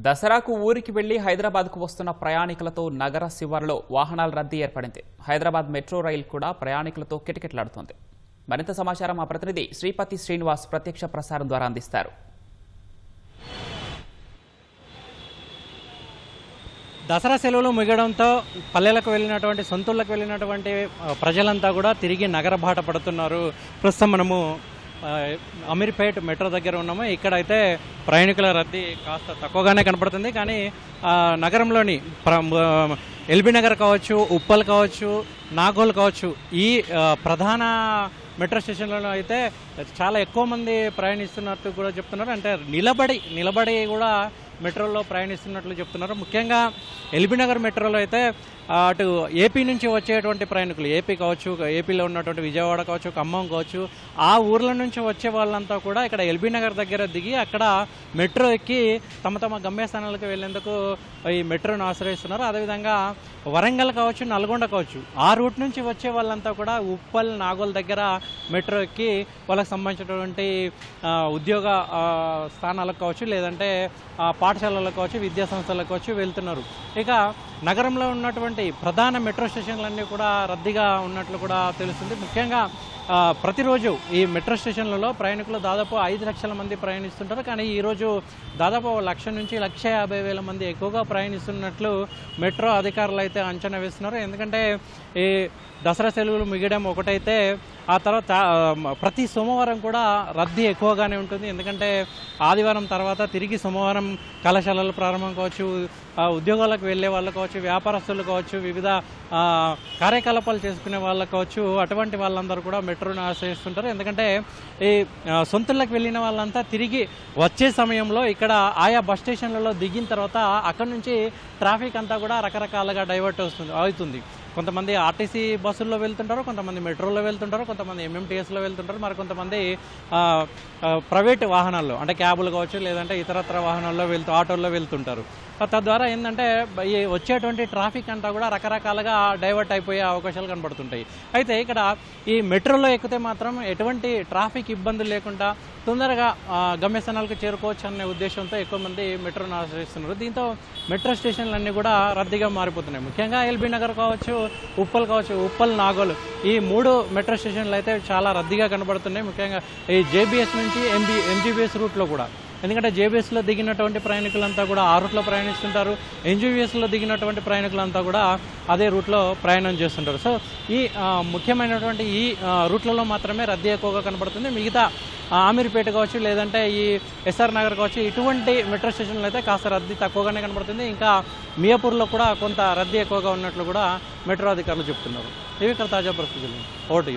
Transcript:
దసరాకు ఊరికి వెళ్లి హైదరాబాద్కు వస్తున్న ప్రయాణికులతో నగర శివారులో వాహనాల రద్దీ ఏర్పడింది. హైదరాబాద్ మెట్రో రైలు కూడా ప్రయాణికులతో కిటకిటలాడుతోంది. మరింత సమాచారం మా ప్రతినిధి శ్రీపతి శ్రీనివాస్ ప్రత్యక్ష ప్రసారం ద్వారా అందిస్తారు. దసరా సెలవులు ముగియడంతో పల్లెలకు వెళ్ళినటువంటి సొంతూళ్ళకు వెళ్ళినటువంటి ప్రజలంతా కూడా తిరిగి నగర బాట పడుతున్నారు. ప్రస్తుతం మనము అమీర్పేట్ మెట్రో దగ్గర ఉన్నాము. ఇక్కడైతే ప్రయాణికుల రద్దీ కాస్త తక్కువగానే కనపడుతుంది. కానీ నగరంలోని ఎల్బీ నగర్ కావచ్చు, ఉప్పల్ కావచ్చు, నాగోల్ కావచ్చు, ఈ ప్రధాన మెట్రో స్టేషన్లలో అయితే చాలా ఎక్కువ మంది ప్రయాణిస్తున్నట్టు కూడా చెప్తున్నారు. అంటే నిలబడి కూడా మెట్రోలో ప్రయాణిస్తున్నట్లు చెప్తున్నారు. ముఖ్యంగా ఎల్బీ నగర్ మెట్రోలో అయితే అటు ఏపీ నుంచి వచ్చేటువంటి ప్రయాణికులు, ఏపీ కావచ్చు, ఏపీలో ఉన్నటువంటి విజయవాడ కావచ్చు, ఖమ్మం కావచ్చు, ఆ ఊర్ల నుంచి వచ్చే వాళ్ళంతా కూడా ఇక్కడ ఎల్బీ నగర్ దగ్గర దిగి అక్కడ మెట్రో ఎక్కి తమ గమ్యస్థానాలకు వెళ్లేందుకు ఈ మెట్రోను ఆశ్రయిస్తున్నారు. అదేవిధంగా వరంగల్ కావచ్చు, నల్గొండ కావచ్చు, ఆ రూట్ నుంచి వచ్చే వాళ్ళంతా కూడా ఉప్పల్, నాగోల్ దగ్గర మెట్రో ఎక్కి వాళ్ళకి సంబంధించినటువంటి ఉద్యోగ స్థానాలకు కావచ్చు, లేదంటే పాఠశాలలకు కావచ్చు, విద్యా సంస్థలకు కావచ్చు వెళ్తున్నారు. ఇక నగరంలో ఉన్నటువంటి ప్రధాన మెట్రో స్టేషన్లన్నీ కూడా రద్దీగా ఉన్నట్లు కూడా తెలుస్తుంది. ముఖ్యంగా ప్రతిరోజు ఈ మెట్రో స్టేషన్లలో ప్రయాణికులు దాదాపు 5 లక్షల మంది ప్రయాణిస్తుంటారు. కానీ ఈరోజు దాదాపు 1,00,000 నుంచి 1,50,000 మంది ఎక్కువగా ప్రయాణిస్తున్నట్లు మెట్రో అధికారులు అయితే అంచనా వేస్తున్నారు. ఎందుకంటే ఈ దసరా సెలవులు ముగియడం ఒకటైతే ఆ తర్వాత ప్రతి సోమవారం కూడా రద్దీ ఎక్కువగానే ఉంటుంది. ఎందుకంటే ఆదివారం తర్వాత తిరిగి సోమవారం కళాశాలలు ప్రారంభం కావచ్చు, ఉద్యోగాలకు వెళ్ళే వాళ్ళు కావచ్చు, వ్యాపారస్తులు కావచ్చు, వివిధ కార్యకలాపాలు చేసుకునే వాళ్ళకు కావచ్చు, అటువంటి వాళ్ళందరూ కూడా మెట్రోను ఆశ్రయిస్తుంటారు. ఎందుకంటే ఈ సొంతలకు వెళ్ళిన వాళ్ళంతా తిరిగి వచ్చే సమయంలో ఇక్కడ ఆయా బస్ స్టేషన్లలో దిగిన తర్వాత అక్కడి నుంచి ట్రాఫిక్ అంతా కూడా రకరకాలుగా డైవర్ట్ అవుతుంది. కొంతమంది ఆర్టీసీ బస్సుల్లో వెళ్తుంటారు, కొంతమంది మెట్రోలో వెళ్తుంటారు, కొంతమంది ఎంఎంటీఎస్లో వెళ్తుంటారు, మరి కొంతమంది ప్రైవేట్ వాహనాల్లో అంటే క్యాబులు కావచ్చు, లేదంటే ఇతరత్ర వాహనాల్లో ఆటోల్లో వెళ్తుంటారు. తద్వారా ఏంటంటే ఈ వచ్చేటువంటి ట్రాఫిక్ అంతా కూడా రకరకాలుగా డైవర్ట్ అయిపోయే అవకాశాలు కనబడుతుంటాయి. అయితే ఇక్కడ ఈ మెట్రోలో ఎక్కితే మాత్రం ఎటువంటి ట్రాఫిక్ ఇబ్బందులు లేకుండా తొందరగా గమ్యస్థానాలకు చేరుకోవచ్చు అనే ఉద్దేశంతో ఎక్కువ మంది మెట్రోను ఆశ్రయిస్తున్నారు. దీంతో మెట్రో స్టేషన్లన్నీ కూడా రద్దీగా మారిపోతున్నాయి. ముఖ్యంగా ఎల్బీ నగర్ కావచ్చు, ఉప్పల్ కావచ్చు, ఉప్పల్, నాగోల్, ఈ 3 మెట్రో స్టేషన్లు అయితే చాలా రద్దీగా కనబడుతున్నాయి. ముఖ్యంగా ఈ జేబీఎస్ నుంచి ఎంజీబీఎస్ రూట్లో కూడా. ఎందుకంటే జేబీఎస్లో దిగినటువంటి ప్రయాణికులంతా కూడా ఆ రూట్లో ప్రయాణిస్తుంటారు, ఎంజీబీఎస్లో దిగినటువంటి ప్రయాణికులంతా కూడా అదే రూట్లో ప్రయాణం చేస్తుంటారు. సో ఈ ముఖ్యమైనటువంటి ఈ రూట్లలో మాత్రమే రద్దీ ఎక్కువగా కనబడుతుంది. మిగతా అమీర్పేట కావచ్చు, లేదంటే ఈ ఎస్ఆర్ నగర్ కావచ్చు, ఇటువంటి మెట్రో స్టేషన్లు అయితే కాస్త రద్దీ తక్కువగానే కనబడుతుంది. ఇంకా మియాపూర్లో కూడా కొంత రద్దీ ఎక్కువగా ఉన్నట్లు కూడా మెట్రో అధికారులు చెప్తున్నారు. ఇవి ఇక్కడ తాజా పరిస్థితులు. ఓటు